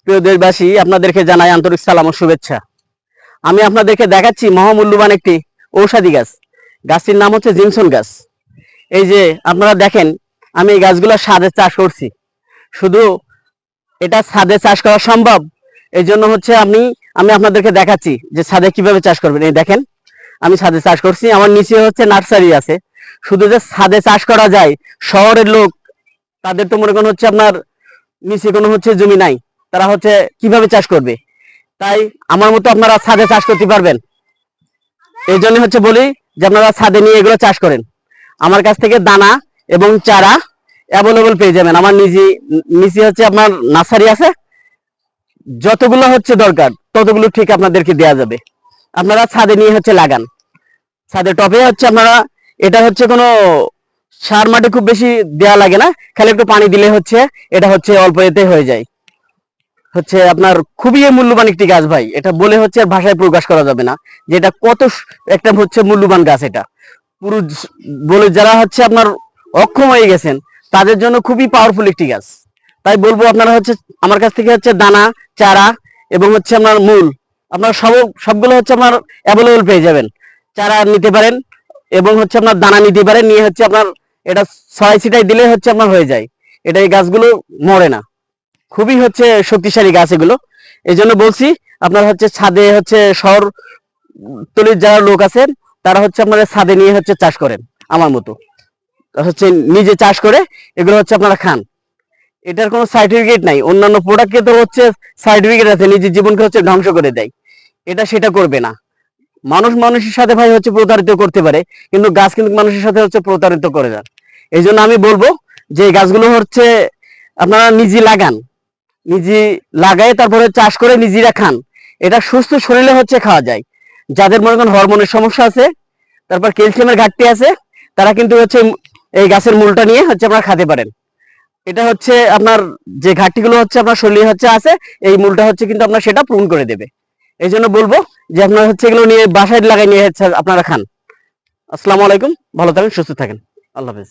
প্রিয় দেশবাসী, আপনাদেরকে জানাই আন্তরিক সালাম ও শুভেচ্ছা। আমি আপনাদেরকে দেখাচ্ছি মহামূল্যবান একটি ঔষধি গাছ। গাছটির নাম হচ্ছে জিনসন গাছ। এই যে আপনারা দেখেন, আমি এই গাছগুলো ছাদে চাষ করছি। শুধু এটা ছাদে চাষ করা সম্ভব, এই জন্য হচ্ছে আমি আপনাদেরকে দেখাচ্ছি যে ছাদে কিভাবে চাষ করবেন। এই দেখেন, আমি ছাদে চাষ করছি। আমার নিচে হচ্ছে নার্সারি আছে। শুধু যে ছাদে চাষ করা যায়, শহরের লোক তাদের তো মনে করেন হচ্ছে আপনার নিচে কোনো হচ্ছে জমি নাই, তারা হচ্ছে কিভাবে চাষ করবে। তাই আমার মতো আপনারা ছাদে চাষ করতে পারবেন। এই জন্য হচ্ছে বলি যে আপনারা ছাদে নিয়ে এগুলো চাষ করেন। আমার কাছ থেকে দানা এবং চারা অ্যাভেলেবল পেয়ে যাবেন। আমার নিচে হচ্ছে আপনার নার্সারি আছে। যতগুলো হচ্ছে দরকার ততগুলো ঠিক আপনাদেরকে দেওয়া যাবে। আপনারা ছাদে নিয়ে হচ্ছে লাগান। ছাদে টবে হচ্ছে আপনারা, এটা হচ্ছে কোনো সার মাটি খুব বেশি দেওয়া লাগে না, খালি একটু পানি দিলে হচ্ছে এটা হচ্ছে অল্প এতে হয়ে যায়। হচ্ছে আপনার খুবই মূল্যবান একটি গাছ ভাই। এটা বলে হচ্ছে আর ভাষায় প্রকাশ করা যাবে না যে এটা কত একটা হচ্ছে মূল্যবান গাছ। এটা পুরো বলে যারা হচ্ছে আপনার অক্ষম হয়ে গেছেন তাদের জন্য খুবই পাওয়ারফুল একটি গাছ। তাই বলবো আপনারা হচ্ছে আমার কাছ থেকে হচ্ছে দানা, চারা এবং হচ্ছে আপনার মূল, আপনার সবগুলো হচ্ছে আপনার অ্যাভেলেবল পেয়ে যাবেন। চারা নিতে পারেন এবং হচ্ছে আপনার দানা নিতে পারেন। নিয়ে হচ্ছে আপনার এটা ছড়াই ছিটাই দিলে হচ্ছে আপনার হয়ে যায়। এটা এই গাছগুলো মরে না, খুবই হচ্ছে শক্তিশালী গাছ এগুলো। এই জন্য বলছি আপনারা হচ্ছে ছাদে হচ্ছে শহর তলির যারা লোক আছেন তারা হচ্ছে আপনারা ছাদে নিয়ে হচ্ছে চাষ করেন। আমার মতো হচ্ছে নিজে চাষ করে এগুলো হচ্ছে আপনারা খান। এটার কোনো সার্টিফিকেট নাই। অন্যান্য প্রোডাক্টকে তো হচ্ছে সার্টিফিকেট আছে, নিজের জীবনকে হচ্ছে ধ্বংস করে দেয়। এটা সেটা করবে না। মানুষ মানুষের সাথে ভাই হচ্ছে প্রতারিত করতে পারে, কিন্তু গাছ কিন্তু মানুষের সাথে হচ্ছে প্রতারিত করে না। এই জন্য আমি বলবো যে এই গাছগুলো হচ্ছে আপনারা নিজে লাগান, নিজে লাগাই তারপরে চাষ করে নিজেরা খান। এটা সুস্থ শরীরে হচ্ছে খাওয়া যায়। যাদের মনে করেন হরমোনের সমস্যা আছে, তারপর ক্যালসিয়ামের ঘাটতি আছে, তারা কিন্তু হচ্ছে এই গাছের মূলটা নিয়ে হচ্ছে আপনারা খেতে পারেন। এটা হচ্ছে আপনার যে ঘাটতিগুলো হচ্ছে আপনার শরীরে হচ্ছে আছে, এই মূলটা হচ্ছে কিন্তু আপনার সেটা পূরণ করে দেবে। এই জন্য বলবো যে আপনারা হচ্ছে এগুলো নিয়ে বাসায় লাগাই নিয়ে হচ্ছে আপনারা খান। আসসালামু আলাইকুম, ভালো থাকেন, সুস্থ থাকেন, আল্লাহ হাফেজ।